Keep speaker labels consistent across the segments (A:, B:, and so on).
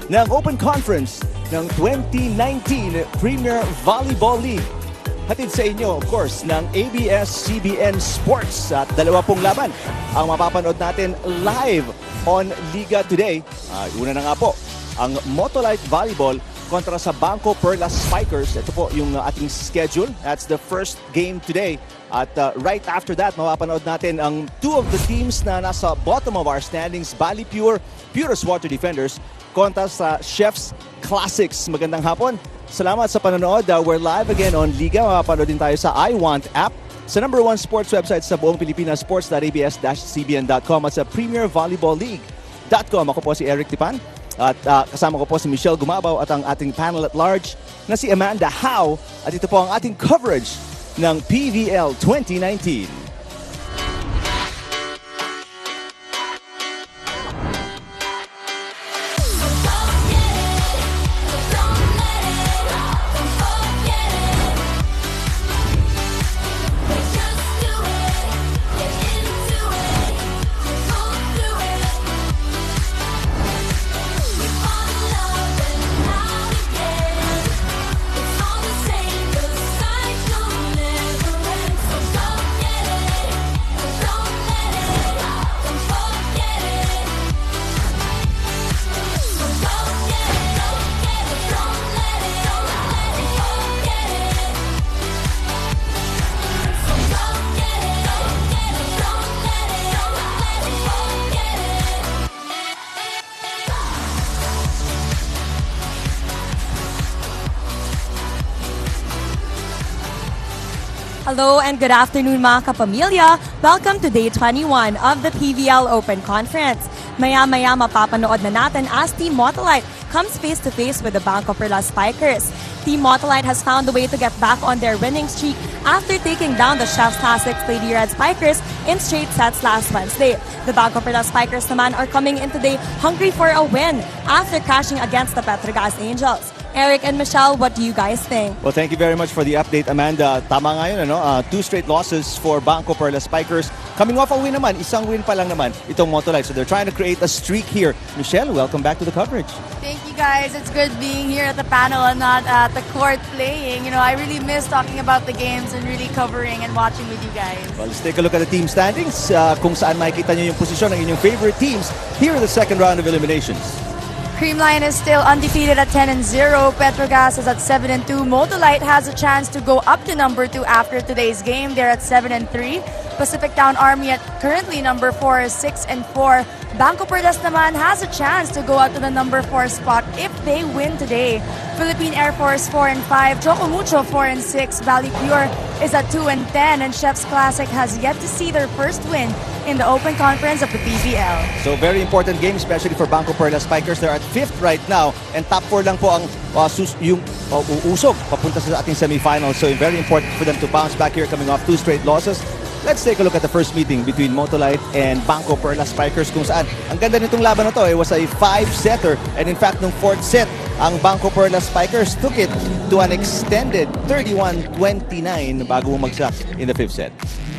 A: ng Open Conference ng 2019 Premier Volleyball League. Hatid sa inyo, of course, ng ABS-CBN Sports at 20 laban ang mapapanood natin live on Liga today. Una na nga po, ang Motolite Volleyball kontra sa BanKo Perlas Spikers. Ito po yung ating schedule. That's the first game today. At right after that, mapapanood natin ang two of the teams na nasa bottom of our standings, Bali Purest Water Defenders kontra sa Chefs Classics. Magandang hapon. Salamat sa panonood. We're live again on Liga. Mapapanood din tayo sa iWant app, sa #1 sports website sa buong Pilipinas, sports.abs-cbn.com at sa premiervolleyballleague.com. Ako po si Eric Tipan at kasama ko po si Michelle Gumabaw at ang ating panel at large na si Amanda Howe. At ito po ang ating coverage ng PVL 2019.
B: Hello and good afternoon mga kapamilya. Welcome to Day 21 of the PVL Open Conference. Maya-maya mapapanood na natin as Team Motolite comes face-to-face with the BanKo Perlas Spikers. Team Motolite has found a way to get back on their winning streak after taking down the Chefs Classics Lady Red Spikers in straight sets last Wednesday. The BanKo Perlas Spikers naman are coming in today hungry for a win after crashing against the Petrogas Angels. Eric and Michelle, what do you guys think?
A: Well, thank you very much for the update, Amanda. Tama nga yun, ano? 2 straight losses for BanKo Perlas Spikers. Coming off a win naman, isang win pa lang naman itong Motolite. So they're trying to create a streak here. Michelle, welcome back to the coverage.
C: Thank you guys. It's good being here at the panel and not at the court playing. You know, I really miss talking about the games and really covering and watching with you guys.
A: Well, let's take a look at the team standings. Kung saan makikita nyo yung posisyon ng inyong favorite teams here in the second round of eliminations.
C: Creamline is still undefeated at 10-0. Petrogas is at 7-2. Motolite has a chance to go up to number 2 after today's game. They're at 7-3. Pacific Town Army at currently number 4 is 6-4. BanKo Perlas naman has a chance to go out to the number 4 spot if they win today. Philippine Air Force 4-5. Choco Mucho 4-6. Bali Pure is at 2-10. And Chefs Classic has yet to see their first win in the Open Conference of the PVL.
A: So very important game, especially for BanKo Perlas Spikers. They're at 5th right now and top 4 lang po ang uusog papunta sa ating semifinals. So very important for them to bounce back here coming off 2 straight losses. Let's take a look at the first meeting between Motolite and BanKo Perlas Spikers kung saan ang ganda nitong laban na to. It was a 5-setter and in fact nung 4th set ang BanKo Perlas Spikers took it to an extended 31-29 bago bumagsak in the 5th set.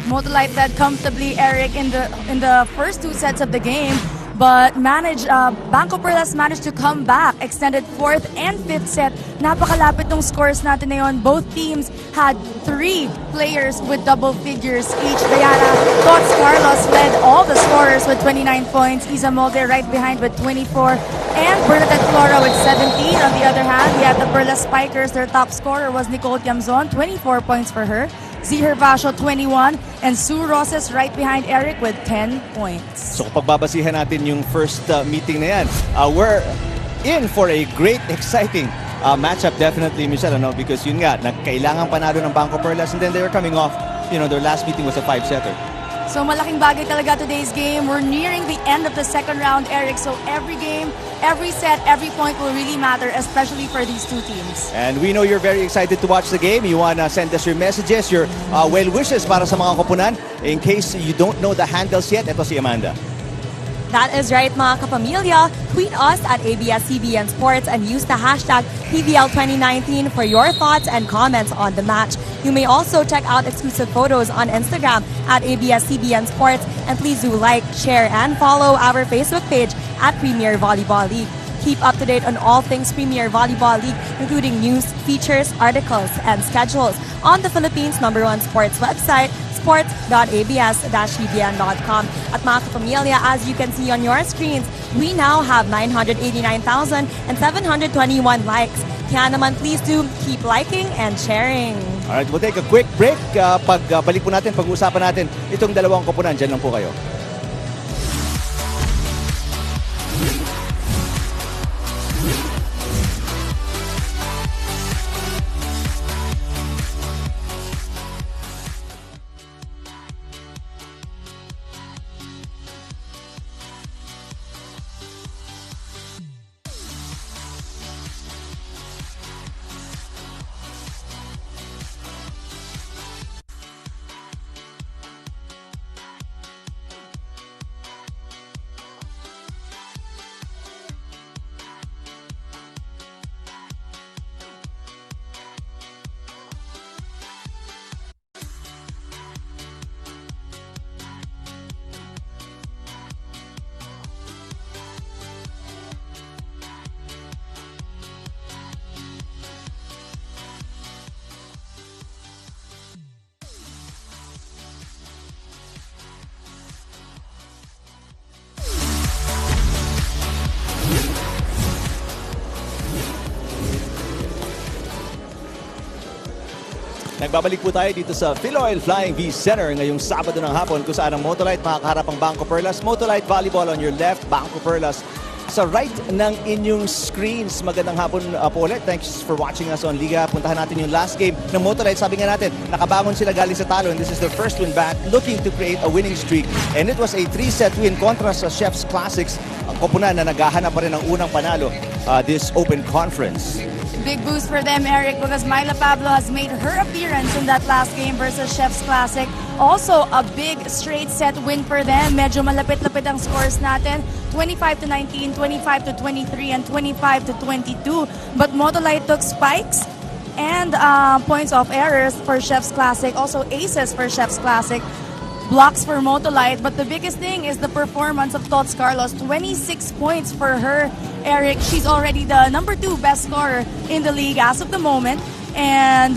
C: Motolite led comfortably, Eric, in the first 2 sets of the game, but BanKo Perlas managed to come back, extended 4th and 5th set. Napakalapit ng scores natin na yun. Both teams had 3 players with double figures each. Diana Tots Carlos led all the scorers with 29 points. Isa Molde right behind with 24. And Bernadette Flora with 17. On the other hand, we had the Perlas Spikers. Their top scorer was Nicole Tiamzon, 24 points for her. Z Herbacio 21 and Sue Roses right behind Eric with 10 points.
A: So kung pagbabasihan natin yung first meeting na yan, we're in for a great, exciting matchup definitely, Michelle, ano? Because yun nga, kailangan panalo ng BanKo Perlas and then they were coming off, their last meeting was a 5-setter.
C: So malaking bagay talaga today's game. We're nearing the end of the second round, Eric. So every game, every set, every point will really matter, especially for these two teams.
A: And we know you're very excited to watch the game. You want to send us your messages, your well wishes para sa mga koponan. In case you don't know the handles yet, ito si Amanda.
B: That is right mga kapamilya. Tweet us at ABS-CBN Sports and use the hashtag PVL2019 for your thoughts and comments on the match. You may also check out exclusive photos on Instagram at ABS-CBN Sports. And please do like, share, and follow our Facebook page at Premier Volleyball League. Keep up to date on all things Premier Volleyball League, including news, features, articles, and schedules on the Philippines' #1 sports website, sports.abs-cbn.com. At mga kapamilya, as you can see on your screens, we now have 989,721 likes. Kaya naman, please do keep liking and sharing.
A: Alright, we'll take a quick break. Pagbalik po natin, pag-uusapan natin itong dalawang koponan. Diyan lang po kayo. Nagbabalik po tayo dito sa Philoil Flying V Center ngayong Sabado ng hapon kung saan ang Motolite makakaharap ang BanKo Perlas. Motolite volleyball on your left, BanKo Perlas sa right ng inyong screens. Magandang hapon po ulit. Thanks for watching us on Liga. Puntahan natin yung last game ng Motolite. Sabi nga natin, nakabangon sila galing sa talo and this is their first win back, looking to create a winning streak. And it was a 3-set win kontra sa Chef's Classics. Ang koponan na naghahanap pa rin ng unang panalo this open conference.
C: Big boost for them, Eric, because Myla Pablo has made her appearance in that last game versus Chef's Classic. Also, a big straight set win for them. Medyo malapit-lapit ang scores natin. 25-19, 25-23, and 25-22. But Motolite took spikes and points off errors for Chef's Classic. Also, aces for Chef's Classic. Blocks for Motolite, but the biggest thing is the performance of Tots Carlos. 26 points for her, Eric. She's already the #2 best scorer in the league as of the moment. And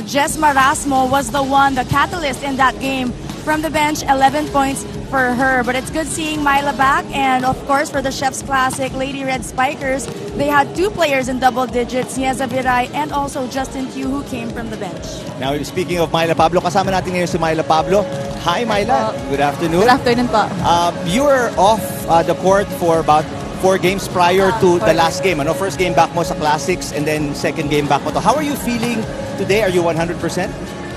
C: Jess Marasmo was the catalyst in that game. From the bench, 11 points for her. But it's good seeing Myla back. And of course, for the Chef's Classic Lady Red Spikers, they had 2 players in double digits, Nieza Viray and also Justin Q, who came from the bench.
A: Now, speaking of Myla Pablo, kasama natin ngayon si Myla Pablo. Hi, Myla. Good afternoon.
D: Good afternoon po.
A: You were off the court for about 4 games prior to the last game. Ano? First game back mo sa Classics and then second game back mo to. How are you feeling today? Are you 100%?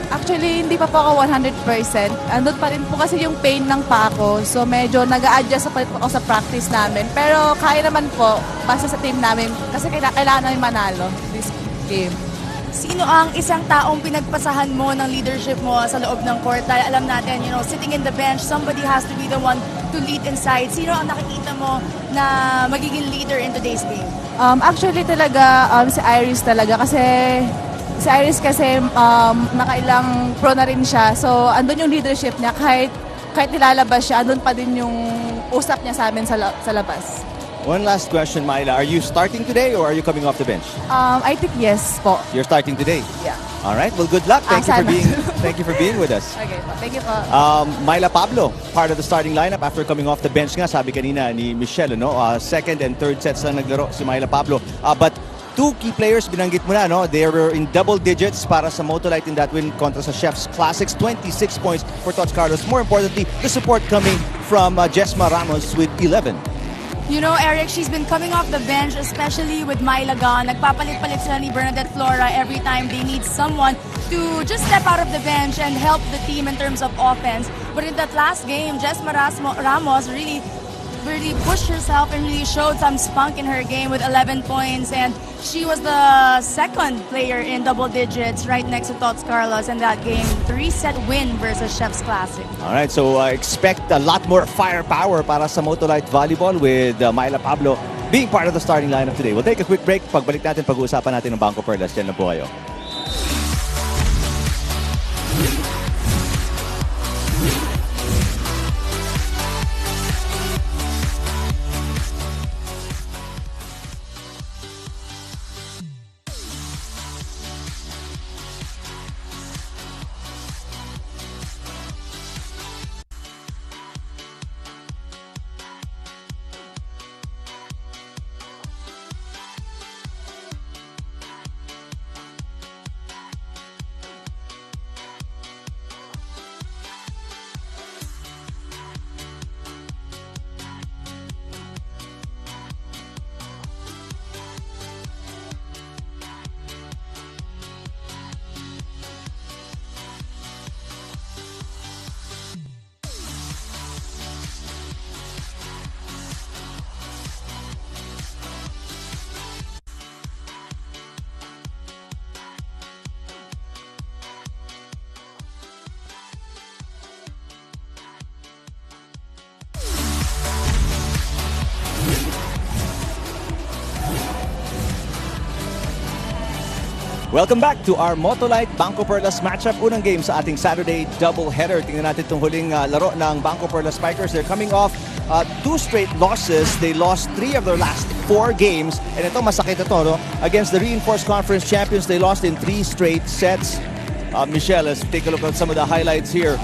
D: Actually, hindi pa po ako 100%. Andun pa rin po kasi yung pain ng paa ko. So, medyo nag-a-adjust pa ako sa practice namin. Pero kaya naman po, basta sa team namin, kasi kailangan namin manalo this game.
C: Sino ang isang taong pinagpasahan mo ng leadership mo sa loob ng court? Dahil alam natin, sitting in the bench, somebody has to be the one to lead inside. Sino ang nakikita mo na magiging leader in today's game?
D: Actually talaga, si Iris talaga. Si Iris kasi nakailang pro na rin siya. So, andun yung leadership niya. Kahit nilalabas siya, andun pa din yung usap niya sa amin sa labas.
A: One last question, Myla. Are you starting today or are you coming off the bench?
D: I think yes po.
A: You're starting today?
D: Yeah.
A: All right. Well, good luck. Thank you for being with us.
D: Okay po. Thank you po.
A: Myla Pablo, part of the starting lineup after coming off the bench nga, sabi kanina ni Michelle, second and third sets lang naglaro si Myla Pablo. But 2 key players binanggit mo na, they were in double digits para sa Motolite in that win kontra sa Chef's Classics. 26 points for Tots Carlos. More importantly, the support coming from Jesma Ramos with 11.
C: Eric, she's been coming off the bench, especially with Myla gone. Nagpapalit-palit sila ni Bernadette Flora every time they need someone to just step out of the bench and help the team in terms of offense. But in that last game, Jesma Ramos really pushed herself and really showed some spunk in her game with 11 points, and she was the second player in double digits right next to Tots Carlos in that game. 3-set win versus Chef's Classic.
A: Alright, so expect a lot more firepower para sa Motolite Volleyball with Myla Pablo being part of the starting lineup today. We'll take a quick break. Pagbalik natin, pag-uusapan natin ng BanKo Perlas. Diyan lang po kayo. Welcome back to our Motolite BanKo Perlas matchup. Unang game sa ating Saturday doubleheader. Tingnan natin itong huling laro ng BanKo Perlas Spikers. They're coming off 2 straight losses. They lost 3 of their last 4 games. And ito, masakit ito, no? Against the reinforced conference champions, they lost in 3 straight sets. Michelle, let's take a look at some of the highlights here.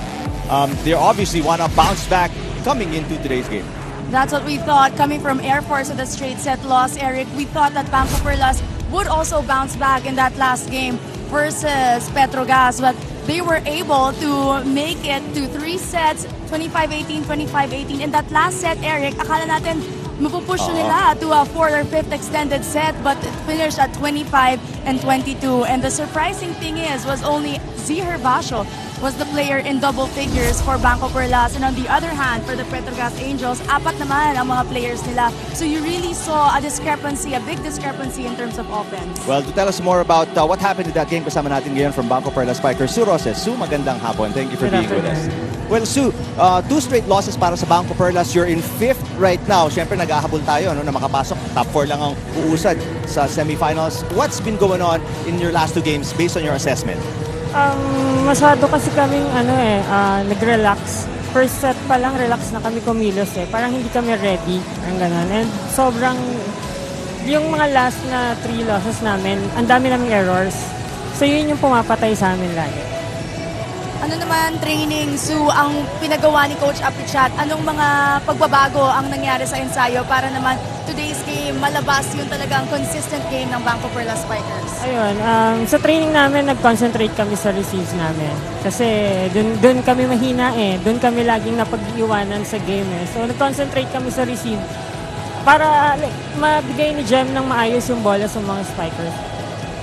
A: They obviously want to bounce back coming into today's game.
C: That's what we thought. Coming from Air Force with a straight set loss, Eric, we thought that BanKo Perlas would also bounce back in that last game versus Petrogas, but they were able to make it to 3 sets, 25-18, 25-18. In that last set, Eric, akala natin mapupush nila to a 4th or 5th extended set, but it finished at 25 and 22. And the surprising thing was only Ziher Basho was the player in double figures for BanKo Perlas. And on the other hand, for the Petrogas Angels, 4 naman ang mga players nila. So you really saw a discrepancy, a big discrepancy in terms of offense.
A: Well, to tell us more about what happened in that game, kasama natin ngayon from BanKo Perlas Spikers, Sue Roses. Sue, magandang hapon. Thank you for being with us. Well, Sue, 2 straight losses para sa BanKo Perlas. You're in 5th right now. Siyempre, nag-ahabol tayo na makapasok. Top 4 lang ang uusad sa semifinals. What's been going on in your last 2 games based on your assessment?
E: Masyado kasi kaming nag-relax. First set pa lang, relax na kami kumilos eh. Parang hindi kami ready. Ang ganun. And sobrang, yung mga last na 3 losses namin, ang dami naming errors. So yun yung pumapatay sa amin lagi.
C: Ano naman training, Sue, ang pinagawa ni Coach Apichat? Anong mga pagbabago ang nangyari sa ensayo para naman today's game malabas yung talagang consistent game ng BanKo Perlas Spikers?
E: Ayun, sa training namin, nag-concentrate kami sa receives namin. Kasi dun kami mahina eh. Dun kami laging napag-iwanan sa game eh. So nag-concentrate kami sa receive para mabigay ni Jem ng maayos yung bola sa mga Spikers.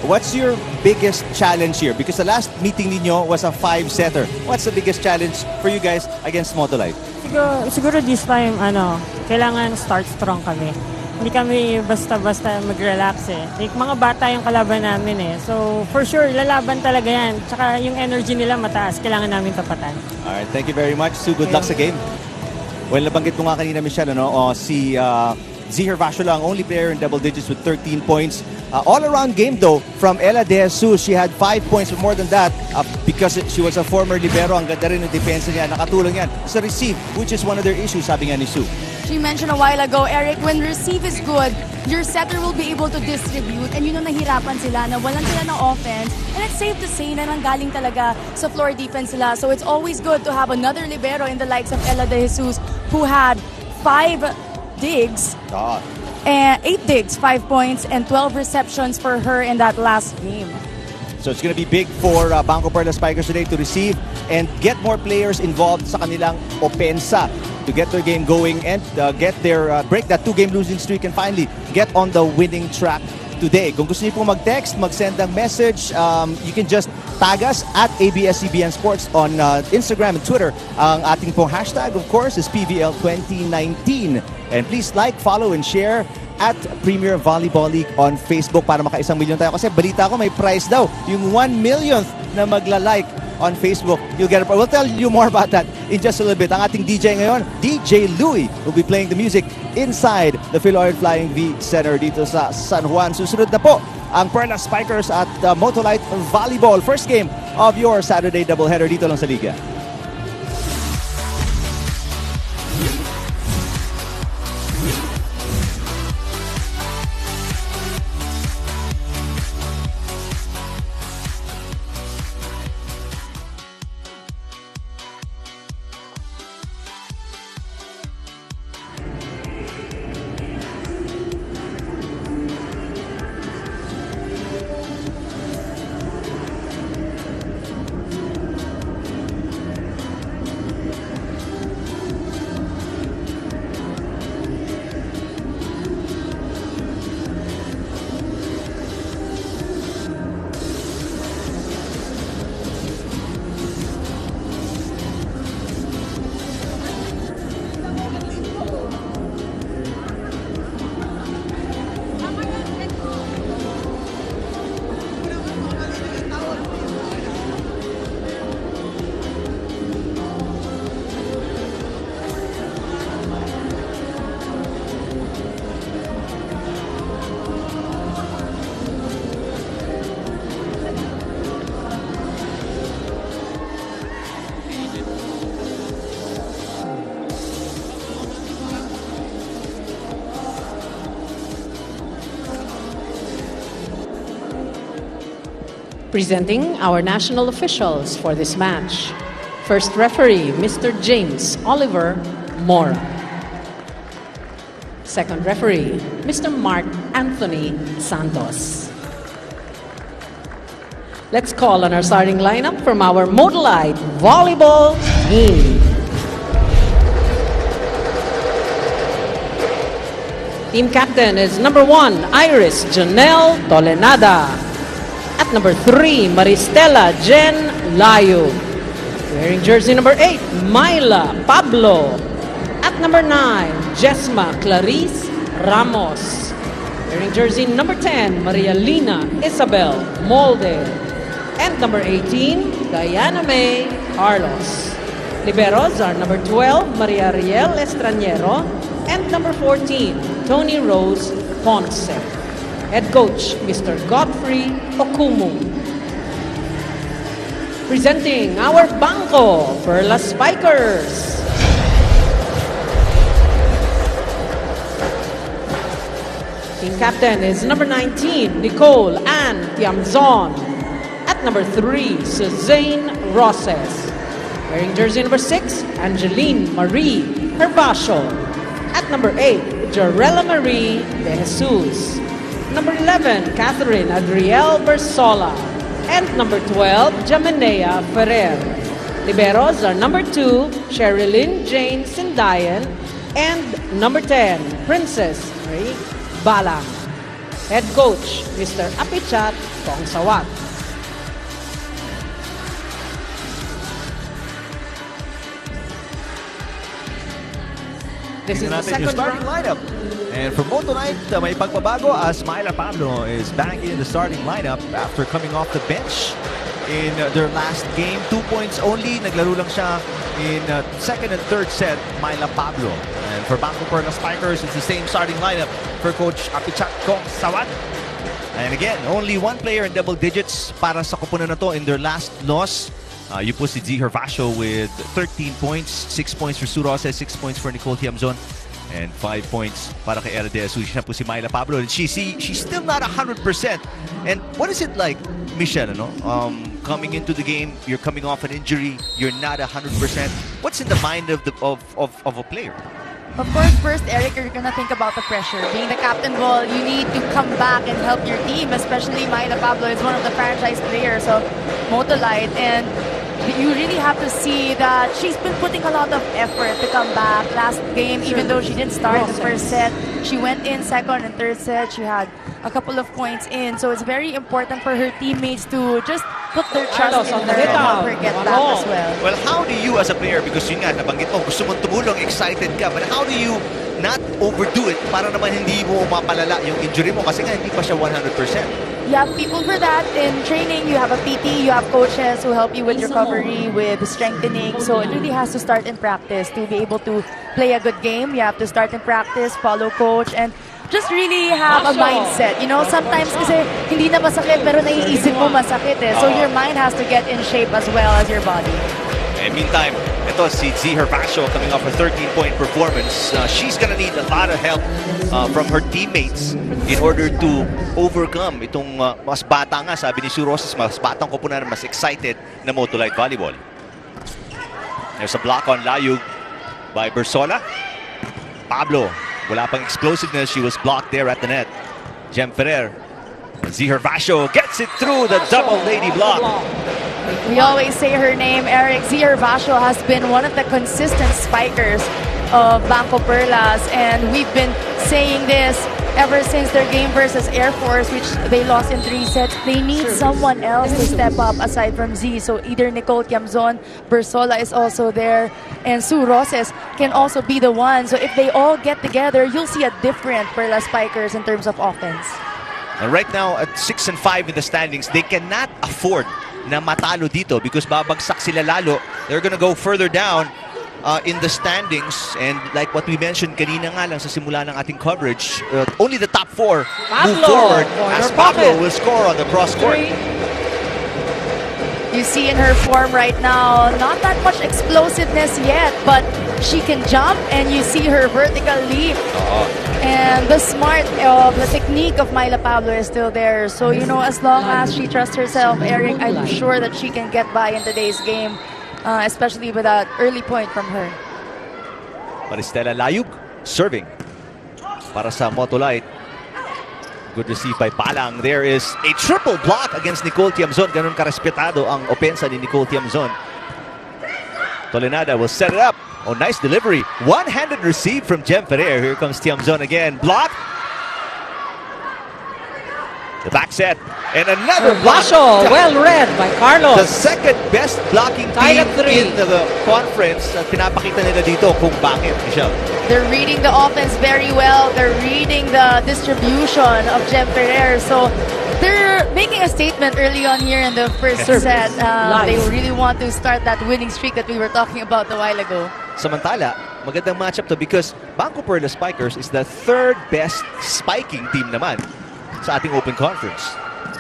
A: What's your biggest challenge here? Because the last meeting ninyo was a 5-setter. What's the biggest challenge for you guys against Motolite?
E: Siguro this time, kailangan start strong kami. Hindi kami basta-basta mag-relax eh. Like, mga bata yung kalaban namin eh. So, for sure, lalaban talaga yan. Tsaka yung energy nila mataas. Kailangan namin tapatan.
A: Alright, thank you very much, Sue. Good luck sa game. Well, nabanggit mo nga kanina, Michelle, si Ziher Basho lang, only player in double digits with 13 points. All-around game though from Ella De Jesus. She had 5 points, but more than that, because she was a former libero, ang ganda rin yung depensa niya, nakatulong yan sa receive, which is one of their issues, sabi nga ni Sue.
C: She mentioned a while ago, Eric, when receive is good, your setter will be able to distribute, and yun ang nahirapan sila, na walan sila ng offense, and it's safe to say na nanggaling talaga sa floor defense sila. So it's always good to have another libero in the likes of Ella De Jesus, who had 5 digs. 8 digs, 5 points, and 12 receptions for her in that last game.
A: So it's going to be big for BanKo Perlas Spikers today to receive and get more players involved sa kanilang opensa to get their game going and break that 2-game losing streak and finally get on the winning track today. Kung gusto niyo po mag-text, mag-send ng message, you can just tag us at ABS-CBN Sports on Instagram and Twitter. Ang ating pong hashtag, of course, is PVL2019. And please like, follow, and share at Premier Volleyball League on Facebook para maka-1 million tayo. Kasi balita ko may prize daw. Yung 1 millionth na magla-like on Facebook. We'll tell you more about that in just a little bit. Ang ating DJ ngayon, DJ Louie, will be playing the music inside the Philoid Flying V Center dito sa San Juan. Susunod na po ang Perlas Spikers at Motolite Volleyball. First game of your Saturday doubleheader dito lang sa Liga.
F: Presenting our national officials for this match. First referee, Mr. James Oliver Mora. Second referee, Mr. Mark Anthony Santos. Let's call on our starting lineup from our Motolite volleyball team. Team captain is number 1, Iris Janelle Tolenada. At number 3, Maristela Jen Layo. Wearing jersey number 8, Myla Pablo. At number 9, Jesma Clarice Ramos. Wearing jersey number 10, Maria Lina Isabel Molde. And number 18, Diana May Carlos. Liberos are number 12, Maria Riel Estraniero. And number 14, Tony Rose Ponce. Head coach, Mr. Godfrey Okumu. Presenting our BanKo Perlas Spikers. Team captain is number 19, Nicole Ann Tiamzon. At number 3, Suzanne Roses. Wearing jersey number 6, Angeline Marie Herbacio. At number 8, Jarella Marie De Jesus. Number 11, Catherine Adriel Bersola. And number 12, Jamanea Ferrer. Liberos are number 2, Sherilyn Jane Sindayan. And number 10, Princess Ray Balang. Head coach, Mr. Apichat Tongsawat. This is the
A: Natin yung
F: second
A: starting
F: round.
A: lineup. And for Motolite, may pagbabago as Myla Pablo is back in the starting lineup after coming off the bench in their last game. 2 points only. Naglaro lang siya in second and third set, Myla Pablo. And for BanKo Perlas Spikers, it's the same starting lineup for Coach Apichat Kong Sawat. And again, only one player in double digits para sa kupunan na to in their last loss. You put si Z Hervacio with 13 points, 6 points for Sue Roses, 6 points for Nicole Tiamzon, and 5 points para kay Era De Jesus. Siya po si Myla Pablo. And she's still not 100%. And what is it like, Michelle, coming into the game, you're coming off an injury, you're not 100%. What's in the mind of a player?
C: Of course, first, Eric, you're gonna think about the pressure. Being the captain ball, you need to come back and help your team, especially Myla Pablo is one of the franchise players of Motolite. And you really have to see that she's been putting a lot of effort to come back. Last game, even though she didn't start the first set, she went in second and third set. She had a couple of points in. So it's very important for her teammates to just put their trust in her and help her get back as well.
A: Well, how do you as a player, because yun nga, nabanggit mo, gusto mong tumulong, excited ka, but how do you not overdo it para naman hindi mo mapalala yung injury mo kasi nga hindi pa siya 100%?
C: You have people for that in training. You have a PT, you have coaches who help you with recovery, with strengthening. So it really has to start in practice to be able to play a good game. You have to start in practice, follow coach, and just really have a mindset. You know, sometimes kasi hindi na masakit pero naiisip mo masakit eh. So your mind has to get in shape as well as your body.
A: And meantime, ito si Z Hervacio coming off a 13-point performance. She's gonna need a lot of help from her teammates in order to overcome itong mas bata nga, sabi ni Sue Roses, mas batang koponan, mas excited na Motolite volleyball. There's a block on Layug by Bersola. Pablo, wala pang explosiveness. She was blocked there at the net. Jem Ferrer. Z Hervacio gets it through the double lady block.
C: We always say her name, Eric. Z Hervacio has been one of the consistent spikers of BanKo Perlas, and we've been saying this ever since their game versus Air Force, which they lost in 3 sets. They need someone else to step up aside from Z. So either Nicole Tiamzon, Bersola is also there, and Sue Roses can also be the one. So if they all get together, you'll see a different Perlas spikers in terms of offense.
A: And right now at 6 and 5 in the standings, they cannot afford na matalo dito because babagsak sila lalo. They're gonna go further down in the standings, and like what we mentioned kanina nga lang sa simula ng ating coverage, only the top 4 move forward as Pablo will score on the cross court.
C: You see in her form right now, not that much explosiveness yet, but she can jump, and you see her vertical leap. And the smart of the technique of Myla Pablo is still there. So, you know, as long as she trusts herself, Eric, I'm sure that she can get by in today's game, especially with that early point from her.
A: Maristela Layug, serving para sa Motolite. Good receive by Palang. There is a triple block against Nicole Tiamzon. Ganun karespetado ang opensa ni Nicole Tiamzon. Tolenada will set it up. Oh, nice delivery. One-handed receive from Jem Ferrer. Here comes Tiamzon again. Block. The back set. And another block.
F: Basho, well read by
A: The
F: Carlos.
A: second best blocking
F: Tied
A: team
F: at 3.
A: in the conference. At pinapakita nila dito kung bakit, Michelle.
C: They're reading the offense very well. They're reading the distribution of Jem Ferrer. So they're making a statement early on here in the first set. They really want to start that winning streak that we were talking about a while ago.
A: Samantala, magandang matchup to because BanKo Perlas Spikers is the third best spiking team naman sa ating open conference.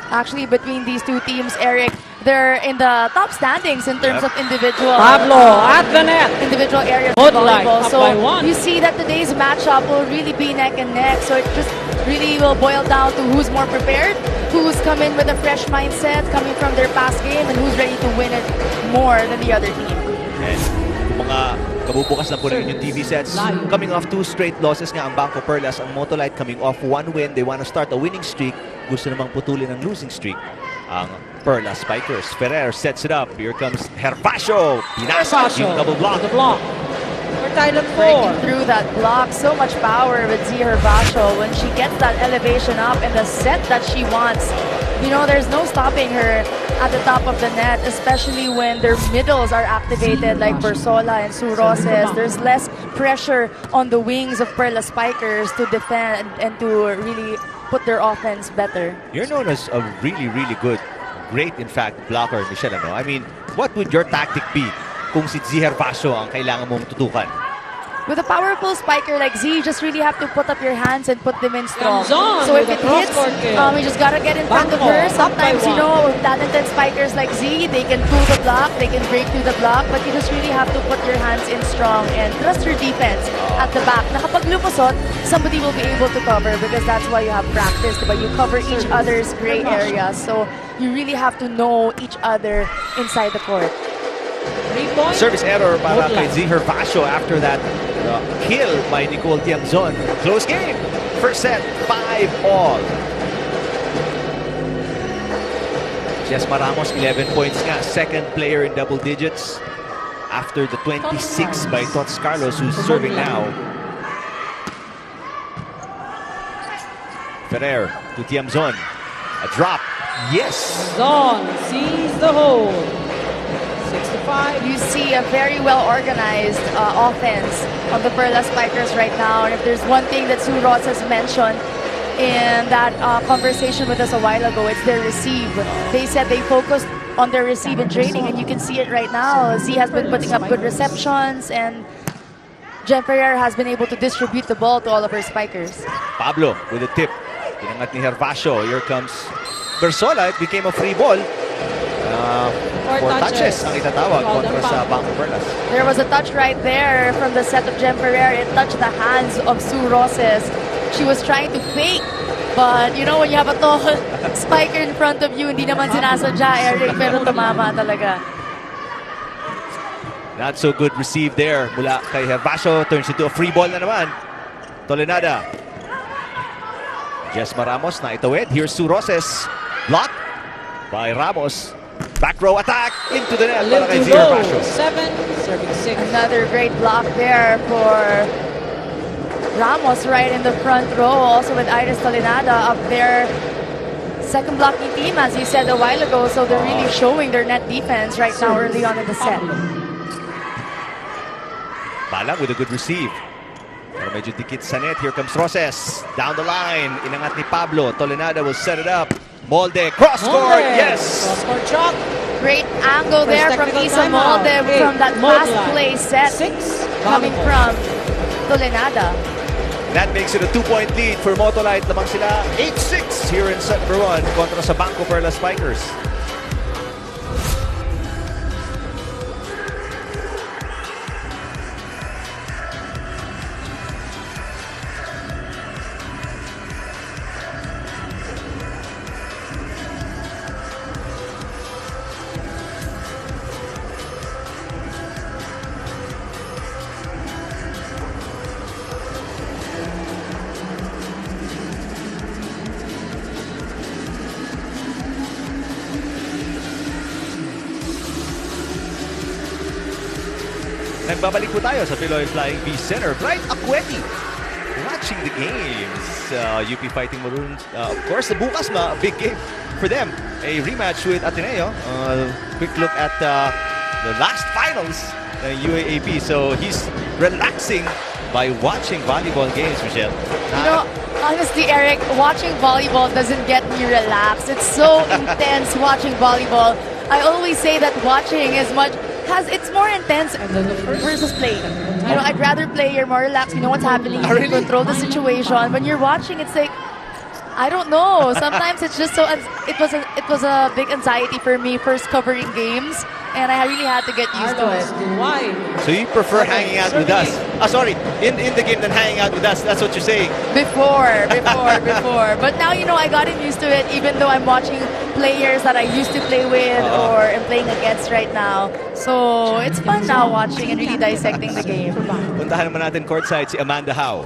C: Actually, between these two teams, Eric, they're in the top standings in terms of individual
F: Pablo at the net.
C: individual areas of
F: Motolite
C: volleyball.
F: up
C: So
F: by 1.
C: you see that today's matchup will really be neck and neck. So it just really will boil down to who's more prepared, who's come in with a fresh mindset, coming from their past game, and who's ready to win it more than the other team.
A: And kung mga kabubukas na po rin yung TV sets, coming off 2 straight losses nga ang BanKo Perlas, ang Motolite coming off 1 win. They want to start a winning streak. Gusto namang putulin ang losing streak ang Perlas Spikers. Ferrer sets it up. Here comes Herbacio. Pinasa yung double block.
F: The block. We're tied at 4.
C: Breaking through that block, so much power with Z Herbacio when she gets that elevation up and the set that she wants. You know, there's no stopping her at the top of the net, especially when their middles are activated like Bersola and Sue Roses. There's less pressure on the wings of Perla Spikers to defend and to really put their offense better.
A: You're known as a really, really good, great, in fact, blocker, Michelle. Ano? I mean, what would your tactic be kung si Z Herbacio ang kailangan mong tutukan?
C: With a powerful spiker like Z, you just really have to put up your hands and put them in strong.
F: Ramzan
C: So if
F: with
C: it
F: a
C: hits,
F: cross-court kill.
C: you just gotta get in front of
F: BanKo
C: her.
F: up
C: Sometimes,
F: by
C: you know, talented spikers like Z, they can pull the block, they can break through the block, but you just really have to put your hands in strong and trust your defense at the back. Na kapag lumusot, somebody will be able to cover because that's why you have practice, but you cover each other's gray areas. So you really have to know each other inside the court.
F: 3 points.
A: Service error para kay
F: Motolite.
A: Z Herbacio after that kill by Nicole Tiamzon. Close game. First set, 5-all. Jesma Ramos, 11 points nga. Second player in double digits after the 26 by Tots Carlos, who's serving now. Ferrer to Tiamzon. A drop. Yes.
F: Zon sees the hole. 65.
C: You see a very well-organized offense of the Perla Spikers right now. And if there's one thing that Sue Ross has mentioned in that conversation with us a while ago, it's their receive. They said they focused on their receive in training, and you can see it right now. Z has been putting up good receptions, and Jem Ferrer has been able to distribute the ball to all of her spikers.
A: Pablo with a tip. Inangat ni Herbacio. Here comes Bersola. It became a free ball. 4 touches ang itatawag kontra sa BanKo Perlas.
C: There was a touch right there from the set of Jem Ferrer. It touched the hands of Sue Roses. She was trying to fake, but you know when you have a tall spiker in front of you, hindi naman sinasadya, Eric, pero tumama talaga.
A: Not so good receive there mula kay Herbacio. Turns into a free ball na naman. Tolenada. Jesma Ramos na itawid. Here's Sue Roses. Block by Ramos. Back row attack into the net para kay Z Herbacio.
F: 7, serving 6.
C: Another great block there for Ramos right in the front row. Also with Iris Tolenada up there. Second blocking team, as you said a while ago. So they're really showing their net defense right now early on in the set.
A: Balang with a good receive. Pero medyo dikit sa net. Here comes Roses. Down the line. Inangat ni Pablo. Tolenada will set it up. Molde. Cross court. Yes.
F: Cross-court shot.
C: Great angle
F: First
C: there from
F: technical
C: Isa
F: timeout.
C: Molde from that fast
F: Motolite.
C: play set
F: 6.
C: coming from Tolenada.
A: That makes it a 2-point lead for Motolite. Lamang sila 8-6 here in set number 1 kontra sa BanKo Perlas Spikers. nagbabalik po tayo sa Pinoy Flying V Center. Bright Akweti watching the games. UP Fighting Maroons, of course, bukas a big game for them. A rematch with Ateneo. Quick look at the last finals ng UAAP. So he's relaxing by watching volleyball games, Michelle.
C: You know, honestly, Eric, watching volleyball doesn't get me relaxed. It's so intense watching volleyball. I always say that watching it's more intense versus playing. You know, I'd rather play. You're more relaxed. You know what's happening. You can control the situation. When you're watching, it's like, I don't know. Sometimes it's just so. It was a big anxiety for me first covering games, and I really had to get used to it.
F: Why?
A: So you prefer hanging out with us? In the game than hanging out with us. That's what you're saying.
C: Before. But now, you know, I gotten used to it, even though I'm watching players that I used to play with or am playing against right now. So it's fun now watching and really dissecting the game.
A: Puntahan naman natin courtside si Amanda Howe.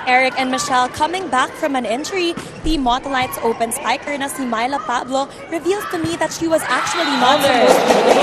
B: Eric and Michelle, coming back from an injury, Team Motolite's open spiker na si Myla Pablo reveals to me that she was actually not supposed to be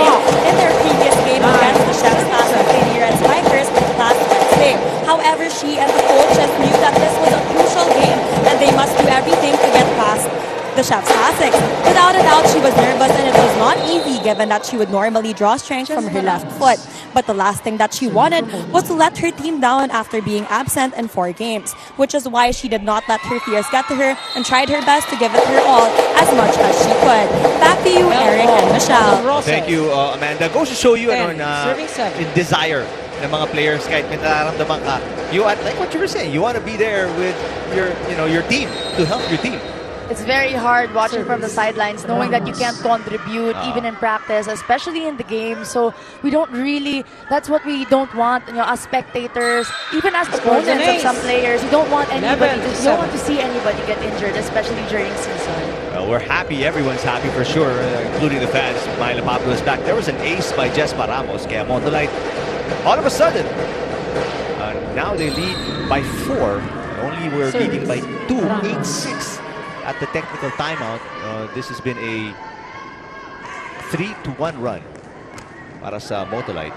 B: in their previous game against the Chef's Classic and Spikers last Wednesday. However, she and the coaches knew that this was a crucial game and they must do everything to get past the Chef's Classic. Without a doubt, she was nervous and it was not easy given that she would normally draw strength from her left foot. But the last thing that she wanted was to let her team down after being absent in 4 games, which is why she did not let her fears get to her and tried her best to give it her all as much as she could. Back to you, Eric and Michelle.
A: Thank you, Amanda. Goes to show you in desire ng mga players kahit may nararamdaman ka. Like what you were saying, you want to be there with your team to help your team.
C: It's very hard watching from the sidelines, knowing that you can't contribute even in practice, especially in the game. So we don't really, that's what we don't want, as spectators, even as opponents of some players. You don't want to see anybody get injured, especially during season.
A: Well, we're happy. Everyone's happy for sure, including the fans. Myla Pablo is back. There was an ace by Jespa Ramos. Kaya Motolite, all of a sudden, now they lead by 4. Only we're leading by 2, 8-6. At the technical timeout, this has been a 3-1 run para sa Motolite.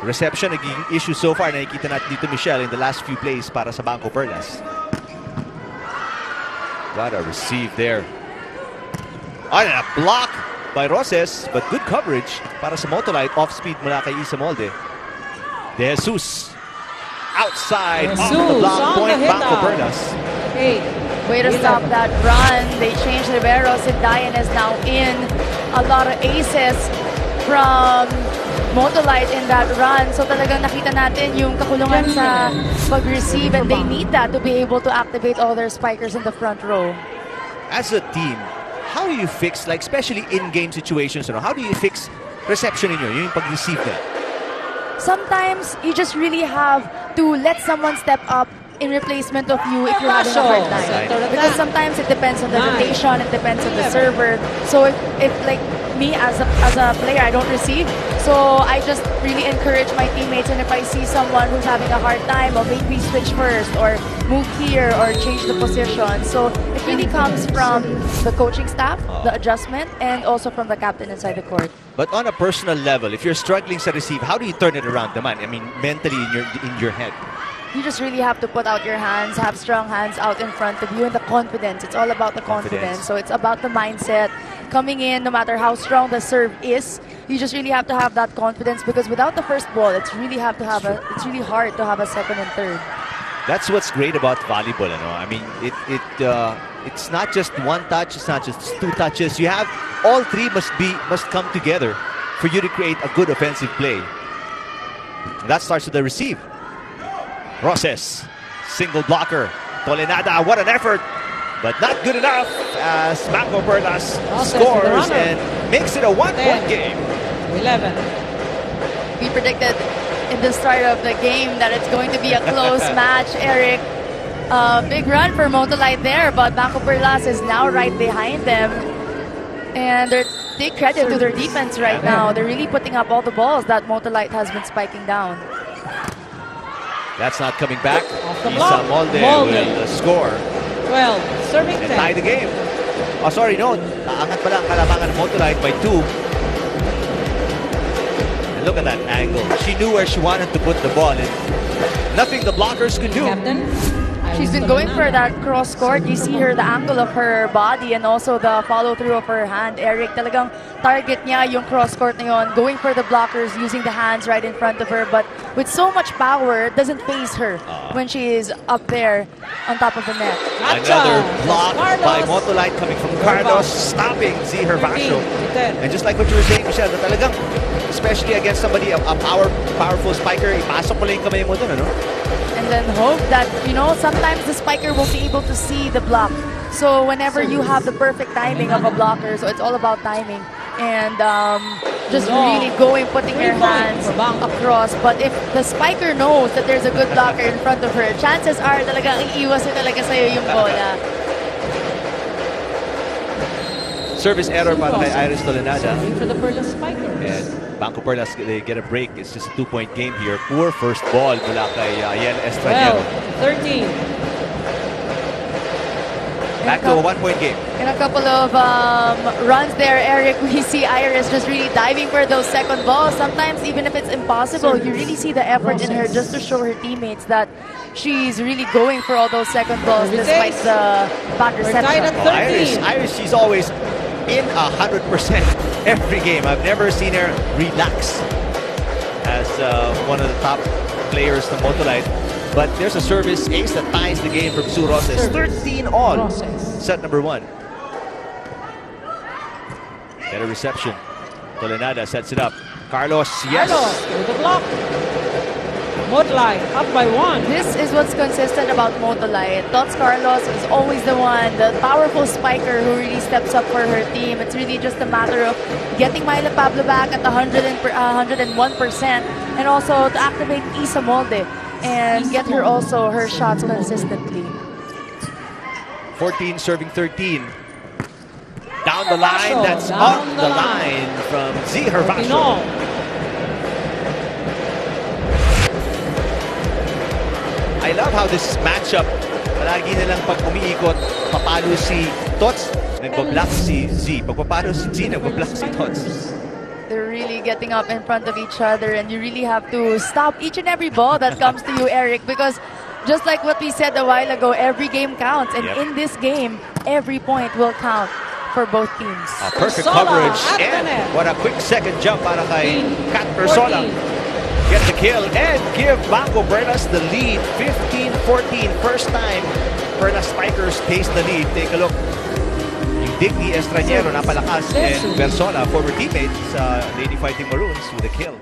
A: Reception, naging issue so far. Nakikita natin dito, Michelle, in the last few plays para sa BanKo Perlas. What a receive there. And a block by Roses, but good coverage para sa Motolite. Off-speed mula kay Isa Molde. De Jesus. Outside, off the block point, BanKo Perlas.
C: Way to stop that run. They changed Riveros and Diane is now in. A lot of aces from Motolite in that run. So talagang nakita natin yung kakulungan sa pag-receive and they need that to be able to activate all their spikers in the front row.
A: As a team, how do you fix, like especially in-game situations, how do you fix reception in yung pag-receive that?
C: Sometimes you just really have to let someone step up in replacement of you if you're having a hard time. Because sometimes it depends on the rotation, it depends on the server. So if like me as a player, I don't receive, so I just really encourage my teammates, and if I see someone who's having a hard time, or maybe switch first, or move here, or change the position. So it really comes from the coaching staff, the adjustment, and also from the captain inside the court.
A: But on a personal level, if you're struggling to receive, how do you turn it around, naman? I mean, mentally in your head.
C: You just really have to put out your hands, have strong hands out in front of you, and the confidence. It's all about the confidence. So it's about the mindset. Coming in, no matter how strong the serve is, you just really have to have that confidence, because without the first ball, it's really hard to have a second and third.
A: That's what's great about volleyball, I mean, it's not just one touch, it's not just 2 touches. You have all 3 must come together for you to create a good offensive play. And that starts with the receive. Roses, single blocker. Tolenada, what an effort, but not good enough as BanKo Perlas scores and makes it a 1-point game.
F: 11.
C: We predicted in the start of the game that it's going to be a close match, Eric. Big run for Motolite there, but BanKo Perlas is now right behind them. And they take credit to their defense right now. They're really putting up all the balls that Motolite has been spiking down.
A: That's not coming back. Isa Molde will score.
F: 12, serving
A: and
F: 10.
A: tie the game. Oh, sorry, no. Naangat pala ang kalamangan ng Motolite by 2. Look at that angle. She knew where she wanted to put the ball, and nothing the blockers could do.
F: Captain.
C: She's been going for that cross court. You see her, the angle of her body and also the follow through of her hand. Eric, talagang target niya yung cross court na yun, going for the blockers, using the hands right in front of her. But with so much power, it doesn't phase her when she is up there on top of the net.
A: Another block by Motolite coming from Carlos, stopping Z Hervasio. And just like what you were saying, Michelle, na talagang, especially against somebody, a powerful spiker, ipasok mo lang yung kamay mo dun, ano?
C: And then hope that, you know, sometimes the spiker won't be able to see the block. So whenever you have the perfect timing of a blocker, so it's all about timing. And just really going, putting her hands across. But if the spiker knows that there's a good blocker in front of her, chances are talagang iiwas na talaga sa'yo yung bola.
A: Service error para kay Iris Tolenada.
F: For the Perlas Spikers.
A: And BanKo Perlas, they get a break. It's just a 2-point game here. Poor first ball mula kay Yel Estraniero.
F: 13.
A: Back to a 1-point game.
C: In a couple of runs there, Eric, we see Iris just really diving for those second balls. Sometimes, even if it's impossible, you really see the effort in her just to show her teammates that she's really going for all those second balls despite the bad reception.
A: Iris, she's always in 100% every game. I've never seen her relax as one of the top players to Motolite. But there's a service ace that ties the game from Sue Roses. 13 all. Set number 1. Better reception. Tolenada sets it up. Carlos, yes.
F: Carlos with the block. Motolite up by 1.
C: This is what's consistent about Motolite. Tots Carlos is always the one, the powerful spiker who really steps up for her team. It's really just a matter of getting Myla Pablo back at 101% and also to activate Isa Molde and get her also her shots consistently.
A: 14 serving 13. Down the line, that's on the line from Z Hervasio. I love how this matchup, palagi nilang pag umiikot, papalo si Tots, nagbablock si Z. Pag papalo si Z, nagbablock si Tots.
C: They're really getting up in front of each other and you really have to stop each and every ball that comes to you, Eric, because just like what we said a while ago, every game counts. And in this game, every point will count for both teams.
A: Perfect coverage. And what a quick second jump para kay Kat Persola. Get the kill and give BanKo Perlas the lead. 15-14. First time Perlas Spikers taste the lead. Take a look. Digni Estraniero, napalakas, and Versola, former teammates sa Lady Fighting Maroons, with a kill.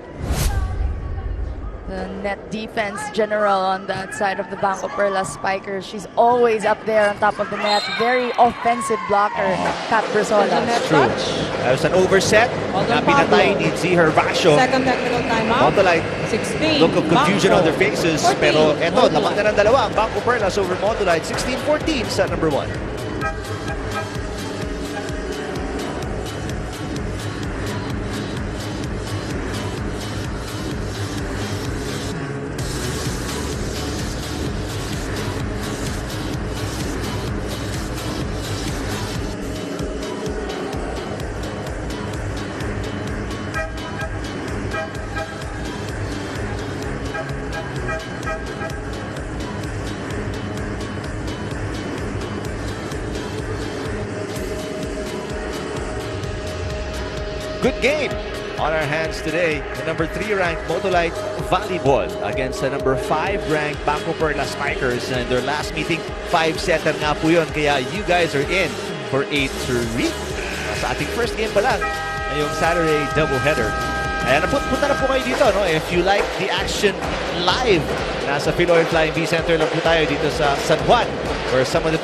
C: The net defense general on that side of the BanKo Perlas Spikers. She's always up there on top of the net. Very offensive blocker, Kat Versola.
A: True. That was an overset. Napinatay ni Z Hervasio.
F: Second technical timeout.
A: Motolite,
F: 16.
A: look of confusion
F: BanKo.
A: on their faces.
F: 14.
A: Pero eto,
F: Motolite.
A: lamang na ng dalawa ang BanKo Perlas over Motolite. 16-14, set number 1. Good game on our hands today. The number 3 ranked Motolite Volleyball against the number 5 ranked BanKo Perlas Spikers. And their last meeting, 5-setter nga po yun. Kaya you guys are in for a treat. Sa ating first game pa lang, ngayong Saturday doubleheader. Ayan, punta na po kayo dito, no? If you like the action live, nasa Philoy Flying V Center lang po tayo dito sa San Juan, where some of the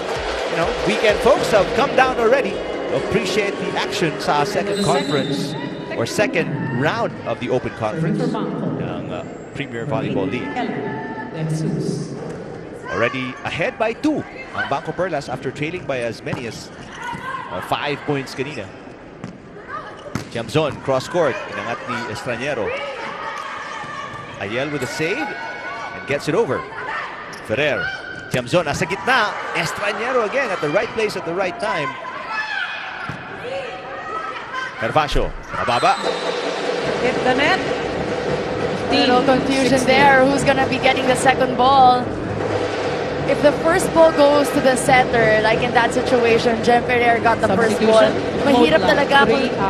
A: weekend folks have come down already. Appreciate the action sa second conference or second round of the Open Conference ng Premier Volleyball League. Already ahead by 2 ang BanKo Perlas after trailing by as many as 5 points kanina. Tiamzon, cross court, inangat ni Estraniero. Ayel with a save and gets it over. Ferrer, Tiamzon nasa gitna. Estraniero again at the right place at the right time. Hervasio, mababa.
F: Hit the net.
C: Little confusion there. Who's gonna be getting the second ball? If the first ball goes to the setter, like in that situation, Jem Ferrer got the first ball. Mahirap talaga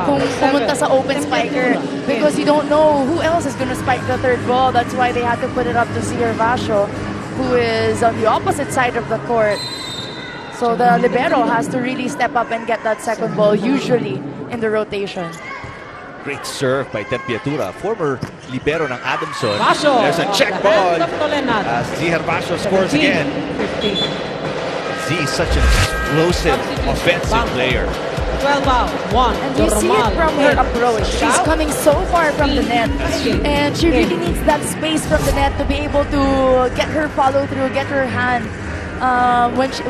C: kung pumunta sa open spiker because you don't know who else is gonna spike the third ball. That's why they had to put it up to Ziher Vasho, who is on the opposite side of the court. So the libero has to really step up and get that second ball, usually in the rotation.
A: Great serve by Tempiatura, former libero ng Adamson.
F: Vasho.
A: There's a check
F: At the
A: ball
F: hands of Tolenada.
A: as Ziher Vasho scores
F: 17,
A: again.
F: 15.
A: Z is such an explosive
F: Substitution.
A: offensive
F: BanKo.
A: player.
F: 12 out. 1.
C: And you see it from her approach. She's coming so far from the net. And she really needs that space from the net to be able to get her follow through, get her hand. When she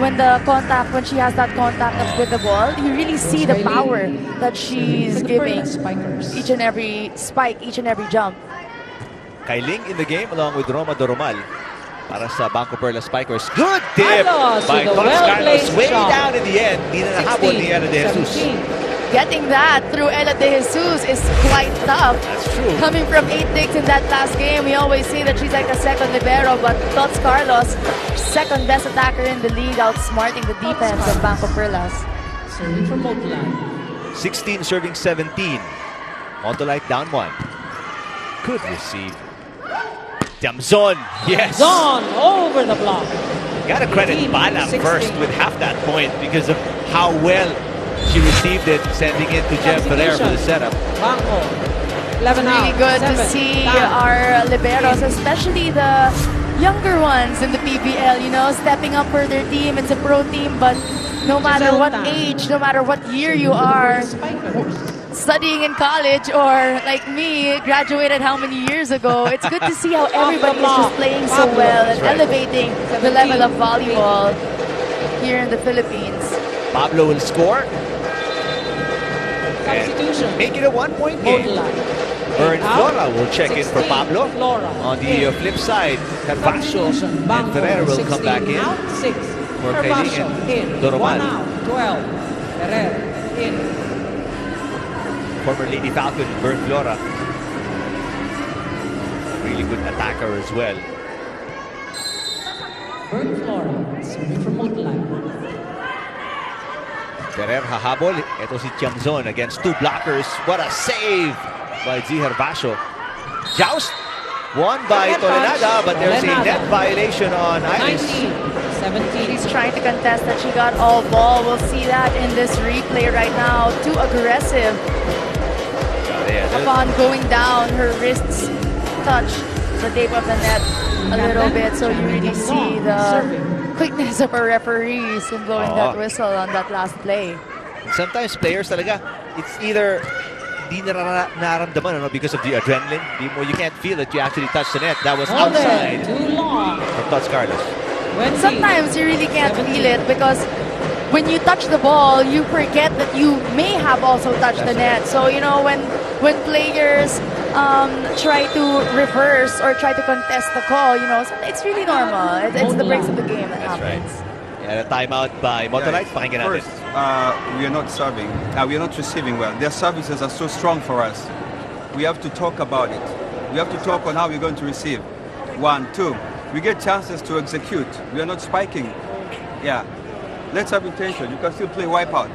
C: has that contact with the ball, you really see the power that she's giving each and every spike, each and every jump.
A: Kailing in the game along with Roma Doromal para sa BanKo Perlas Spikers. Good tip
F: Carlos
A: by
F: with a
A: Tots Carlos.
F: well-placed
A: Way
F: shot.
A: down in the end. Di na nahabol ni Ella De Jesus.
F: 17.
C: Getting that through Ella De Jesus is quite tough.
A: That's true.
C: Coming from 8 digs in that last game, we always say that she's like a second libero, but Tots Carlos, second best attacker in the league, outsmarting the defense of BanKo Perlas.
F: Serving from Motolite.
A: 16 serving 17. Motolite down 1. Good receive. Tiamzon. Yes.
F: Zon over the block.
A: Gotta credit
F: 15,
A: Bala
F: 16.
A: first with half that point because of how well she received it, sending it to Jem Ferrer for the setup.
F: BanKo. 11 out.
C: Really good to
F: 7.
C: see
F: Time.
C: our liberos, especially the younger ones in the PBL, you know, stepping up for their team. It's a pro team, but no matter what age, no matter what year you are, studying in college or like me, graduated how many years ago, it's good to see how everybody is just playing so well and elevating the level of volleyball here in the Philippines.
A: Pablo will score.
F: Substitution.
A: Make it a 1-point game.
F: Motolite.
A: Vern
F: 8 out.
A: Flora will check in for
F: 16,
A: Pablo.
F: Flora.
A: On the flip side, Carvajal
F: Substitution.
A: and
F: BanKo.
A: Ferrer will come
F: 16
A: back in.
F: Out. 6.
A: For
F: Carvajal
A: Kailing
F: in.
A: and Doromal.
F: 1 out. 12. Ferrer in.
A: Former Lady Falcon, Vern Flora. Really good attacker as well.
F: Vern Flora. Serving from Motolite.
A: Ferrer hahabol. Ito si Tiamzon against 2 blockers. What a save by Ziher Vasho. Joust won by
F: Net
A: Tolenada,
F: touch.
A: but there's a
F: Tolenada.
A: net violation on Iris.
F: 19. 17.
C: She's trying to contest that she got all ball. We'll see that in this replay right now. Too aggressive. Upon going down, her wrists touch the tape of the net a little bit, so you really see the quickness of our referees in blowing that whistle on that last play.
A: Sometimes players talaga, it's either di nararamdaman because of the adrenaline. You can't feel it. You actually touch the net. That was
F: Hold it.
A: outside
F: Too long.
A: from Tots Carlos.
F: 20.
C: Sometimes you really can't feel it because when you touch the ball, you forget that you may have also touched the net. So, you know, when players try to reverse or try to contest the call, you know, so it's really normal. It's the breaks of the game that
A: That's right.
C: happens.
A: And a timeout by Motolite. Pakinggan natin.
G: First, we are not serving. We are not receiving well. Their services are so strong for us. We have to talk about it. We have to talk on how we're going to receive. 1, 2. We get chances to execute. We are not spiking. Yeah. Let's have intention. You can still play wipeout.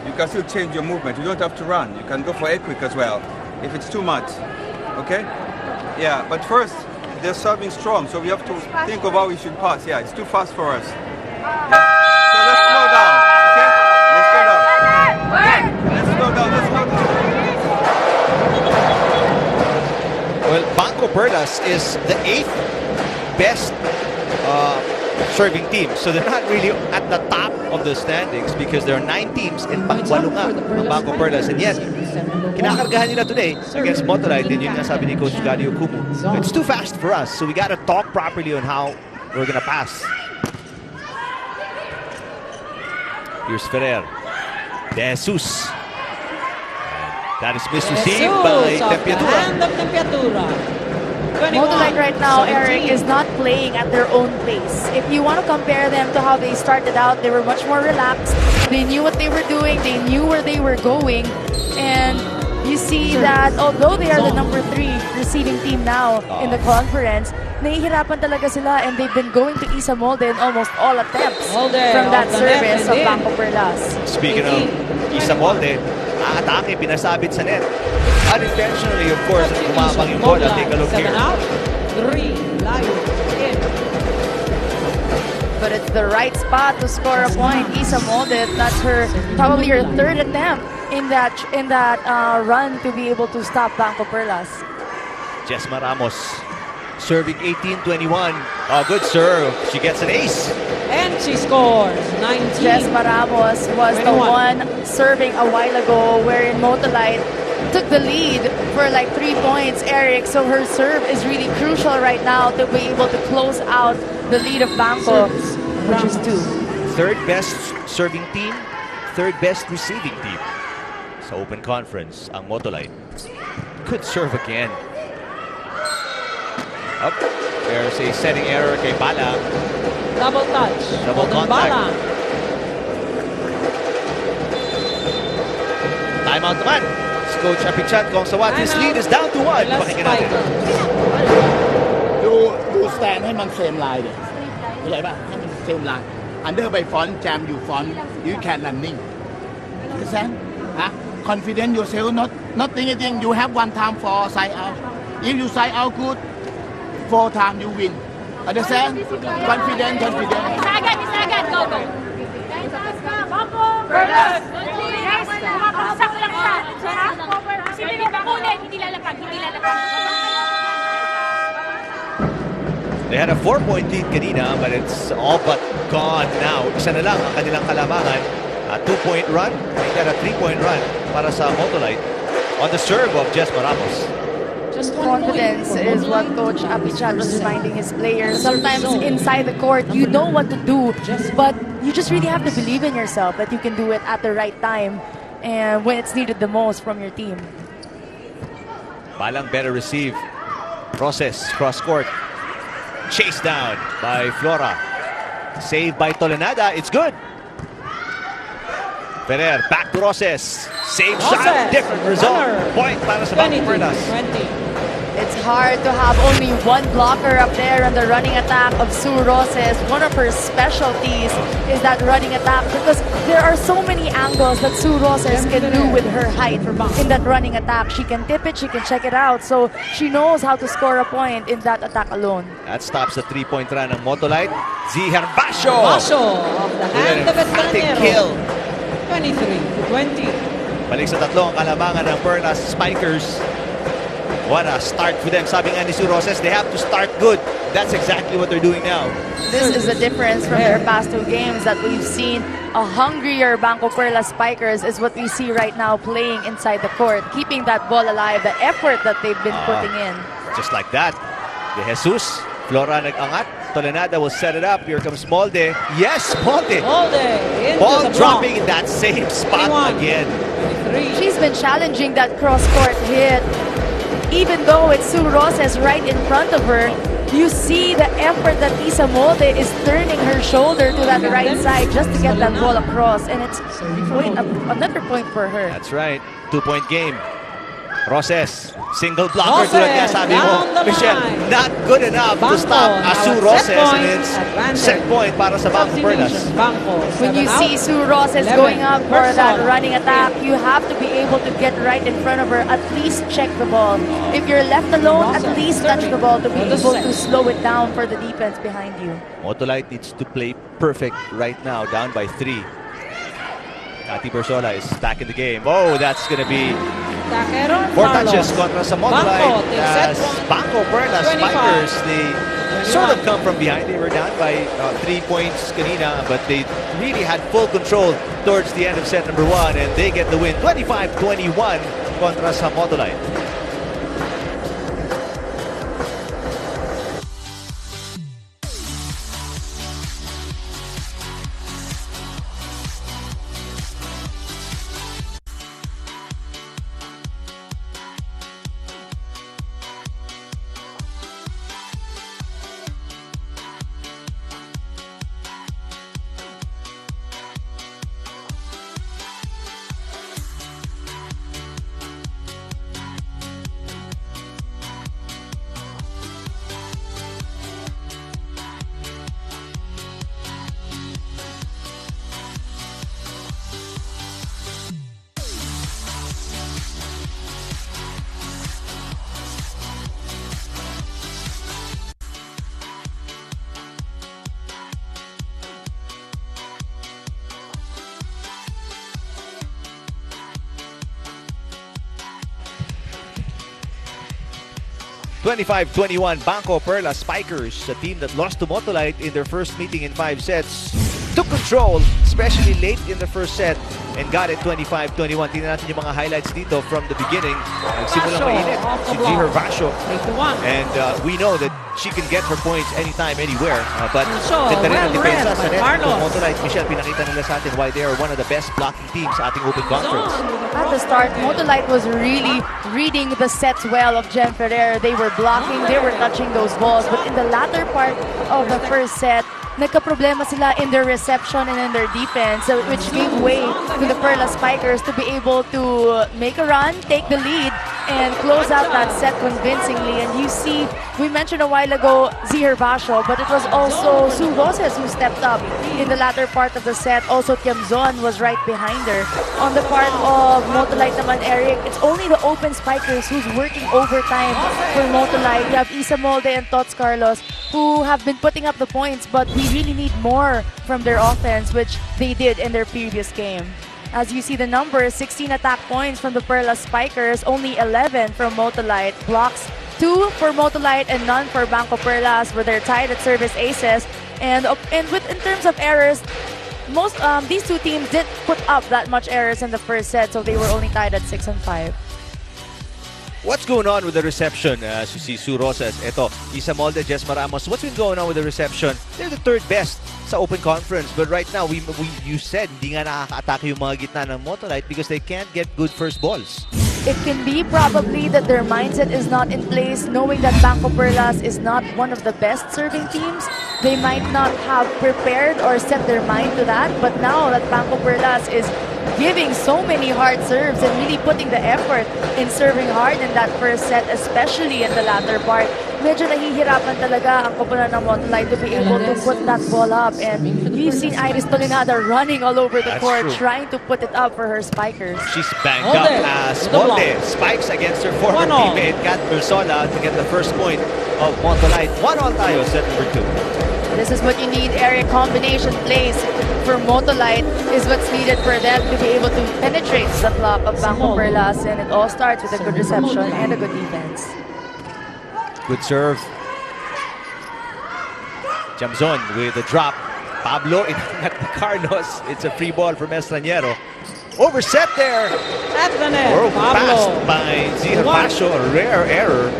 G: You can still change your movement. You don't have to run. You can go for a quick as well if it's too much. Okay? Yeah, but first, they're serving strong, so we have to think of how we should pass. Yeah, it's too fast for us. Yeah. So let's slow down. Okay? Let's slow down. Okay? Let's slow down. Let's slow down.
A: Well, BanKo Perlas is the 8th best serving team. So they're not really at the top of the standings because there are 9 teams and pang-walo nga ang BanKo Perlas. And yet, kinakargahan nila today against Motolite. And yun nga sabi ni Coach Gadio Kumu. It's too fast for us, so we gotta talk properly on how we're gonna pass. Here's Ferrer. De Jesus. That is misreceived by Tempiatura.
F: Hand of Tempiatura. 21,
C: Motolite right now,
F: 17.
C: Eric, is not playing at their own pace. If you want to compare them to how they started out, they were much more relaxed. They knew what they were doing. They knew where they were going. And You see that although they are the number 3 receiving team now in the conference, nahihirapan talaga sila and they've been going to Isa Molde in almost all attempts
F: Molde
C: from that
F: off the net,
C: service of
F: and in.
C: BanKo Perlas.
A: Speaking of Isa Molde, atake, pinasabit sa net. Unintentionally, of course, kumapang yung bola. Take a look here.
F: 7 out. 3. Layo. In.
C: But it's the right spot to score a point. Isa Molde, that's probably her 3rd attempt in that run to be able to stop BanKo Perlas.
A: Jesma Ramos serving 18-21. Oh, good serve. She gets an ace.
F: And she scores 19.
C: Jesma Ramos was the
F: 21.
C: one serving a while ago wherein Motolite took the lead for like 3 points, Eric. So her serve is really crucial right now to be able to close out the lead of BanKo, which is 2.
A: Third best serving team, third best receiving team. Sa Open Conference, ang Motolite. Could serve again. Up. There's a setting error kay Balang.
F: Double touch.
A: Double
F: Golden
A: contact.
F: Balang.
A: Timeout naman. Coach Apichat kung sa what. His lead is down to 1.
F: Perlas
A: Pakinggan natin.
F: Spikers.
H: ดูสแตนให้มันเซมไลน์เลยเข้าใจป่ะให้มันเซมไลน์อันเดอร์ไปฟอนต์แจมอยู่ฟอนต์ยูแคนรันนิ่งunderstand ฮะ confident yourself not think anything you have one time for side out if you side out good 4 time you win understand confident
I: Isa agad, go. Perlas! Guys, mapagsak lang siya. Kasi pinagpakulit, hindi lalapag.
A: They had a 4-point lead kanina, but it's all but gone now. Isa na lang ang kanilang kalamangan. A 2-point run, they had a 3-point run para sa Motolite on the serve of Jesma Ramos.
C: Just confidence is what Coach Apichat was reminding his players. Sometimes inside the court, you know what to do, but you just really have to believe in yourself that you can do it at the right time and when it's needed the most from your team.
A: Balang better receive. Process, cross court. Chased down by Flora. Saved by Tolenada. It's good. Ferrer back to Roses. Same shot.
F: Roses.
A: Different result.
F: Runner.
A: Point para sa BanKo
F: 22,
A: Perlas.
F: 20.
C: It's hard to have only one blocker up there on the running attack of Sue Roses. One of her specialties is that running attack because there are so many angles that Sue Roses can do with her height in that running attack. She can tip it, she can check it out. So she knows how to score a point in that attack alone.
A: That stops the 3-point run ng Motolite. Z. Herbacio.
F: Basho of the hand of
A: Emphatic
F: Escalero.
A: kill.
F: 23-20.
A: Balik sa tatlo ang kalamangan ng Perlas Spikers. What a start for them. Sabi nga ni Sue Roses, they have to start good. That's exactly what they're doing now.
C: This is the difference from their past 2 games that we've seen. A hungrier BanKo Perlas Spikers is what we see right now playing inside the court, keeping that ball alive, the effort that they've been putting in.
A: Just like that. De Jesus, Flora nag-angat. Tolenada will set it up. Here comes Molde. Yes, Molde.
F: Molde into
A: Ball
F: the
A: dropping in
F: block.
A: that same spot
F: 21.
A: again.
F: 23.
C: She's been challenging that cross-court hit. Even though it's Sue Roses right in front of her, you see the effort that Isa Molde is turning her shoulder to that right side just to get that ball across. And it's another point for her.
A: That's right. 2-point game. Roses, single blocker
F: Roses,
A: tulad nga sabi mo.
F: down the
A: Michelle,
F: line.
A: not good enough to
F: BanKo
A: stop
F: now
A: Asu
F: at
A: Roses
F: set point,
A: and it's
F: advantage.
A: set point para sa BanKo Perlas.
F: Substitution, BanKo,
C: When you
F: 7
C: see
F: out.
C: Sue Roses
F: 11.
C: going up for that
F: Person.
C: running attack, you have to be able to get right in front of her, at least check the ball. If you're left alone, at
F: Roses,
C: least touch the ball to be
F: on the
C: able
F: set.
C: to slow it down for the defense behind you.
A: Motolite needs to play perfect right now, down by 3. Kati Bersola is back in the game. Oh, that's gonna be
F: Taquero,
A: 4
F: Carlos.
A: touches contra sa
F: BanKo
A: Motolite.
F: takes set
A: As
F: point.
A: BanKo Perlas
F: 25.
A: Spikers, they sort of come from behind. They were down by 3 points kanina, but they really had full control towards the end of set number 1, and they get the win 25-21 contra sa Motolite. 25-21, BanKo Perlas Spikers, a team that lost to Motolite in their first meeting in 5 sets, took control, especially late in the first set, and got it 25-21. Tingnan natin yung mga highlights dito from the beginning. Nagsimulang mainit si G. Hervasio. And we know that she can get her points anytime, anywhere. But ganda rin ang depensa sa net ng Motolite. Michelle, pinakita nila sa atin why they are one of the best blocking teams sa ating open conference.
C: At the start, Motolite was really reading the sets well of Jen Ferrer. They were blocking, they were touching those balls. But in the latter part of the first set, nagka-problema sila in their reception and in their defense, which gave way to the Perlas Spikers to be able to make a run, take the lead, and close out that set convincingly. And you see, we mentioned a while ago Z. Hervasio, but it was also Sue Roses who stepped up in the latter part of the set. Also, Tiamzon was right behind her. On the part of Motolite naman, Eric, it's only the open Spikers who's working overtime for Motolite. You have Isa Molde and Tots Carlos who have been putting up the points, but we really need more from their offense, which they did in their previous game. As you see the numbers, 16 attack points from the Perlas Spikers, only 11 from Motolite. Blocks, 2 for Motolite and none for BanKo Perlas, where they're tied at service aces. And in terms of errors, these two teams didn't put up that much errors in the first set, so they were only tied at 6 and 5.
A: What's going on with the reception? As you see, Sue Rosas, eto, Isa Molde, Jess Maramos. What's been going on with the reception? They're the third best sa open conference. But right now, you said, hindi nga nakaka-atake yung mga gitna ng Motolite because they can't get good first balls.
C: It can be probably that their mindset is not in place, knowing that BanKo Perlas is not one of the best serving teams. They might not have prepared or set their mind to that. But now that BanKo Perlas is giving so many hard serves and really putting the effort in serving hard in that first set, especially in the latter part, medyo nahihirapan talaga ang koponan ng Motolite to be able to put that ball up. And we've seen Iris Tolenada running all over the court, trying to put it up for her Spikers.
A: She's banged up as Molde spikes against her former teammate, Kat Bersola, to get the first point of Motolite. 1-all tayo, set number 2.
C: This is what you need, Eric. Combination plays for Motolite is what's needed for them to be able to penetrate the block of BanKo Perlas, and it all starts with a good reception and a good defense.
A: Good serve. Tiamzon with a drop. Pablo at Carlos. It's a free ball from Estranero. Overset there.
F: At the net,
A: Or
F: Pablo.
A: passed by Z. Hervasio. A rare error.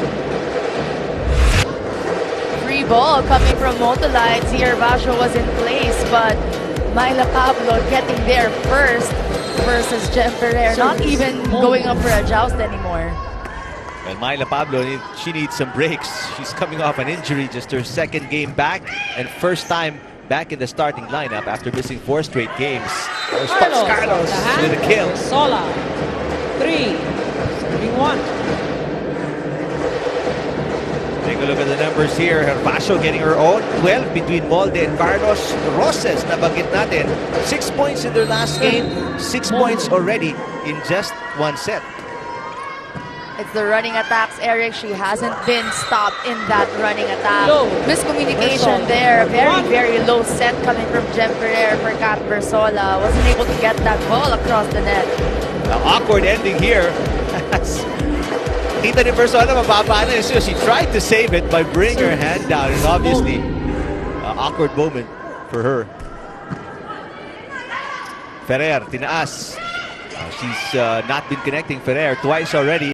C: Free ball coming from Motolite. Z. Hervasio was in place, but Myla Pablo getting there first versus Jen Ferrer. Not even going up for a joust anymore.
A: Well, Myla Pablo, she needs some breaks. She's coming off an injury, just her second game back and first time back in the starting lineup after missing 4 straight games. There's Carlos with a kill.
F: Sola, 3, serving 1.
A: Take a look at the numbers here. Hervasio getting her own. 12 between Molde and Carlos. Roses, nabanggit natin. 6 points in their last game. 6 points already in just 1 set.
C: It's the running attacks, Eric. She hasn't been stopped in that running attack. Miscommunication there. Very, very low set coming from Jen Ferrer for Kat Bersola. Wasn't able to get that ball across the net.
A: Now, awkward ending here. Kita ni Bersola, mababa na. So she tried to save it by bringing her hand down. And obviously, awkward moment for her. Ferrer, tinaas. She's not been connecting Ferrer twice already.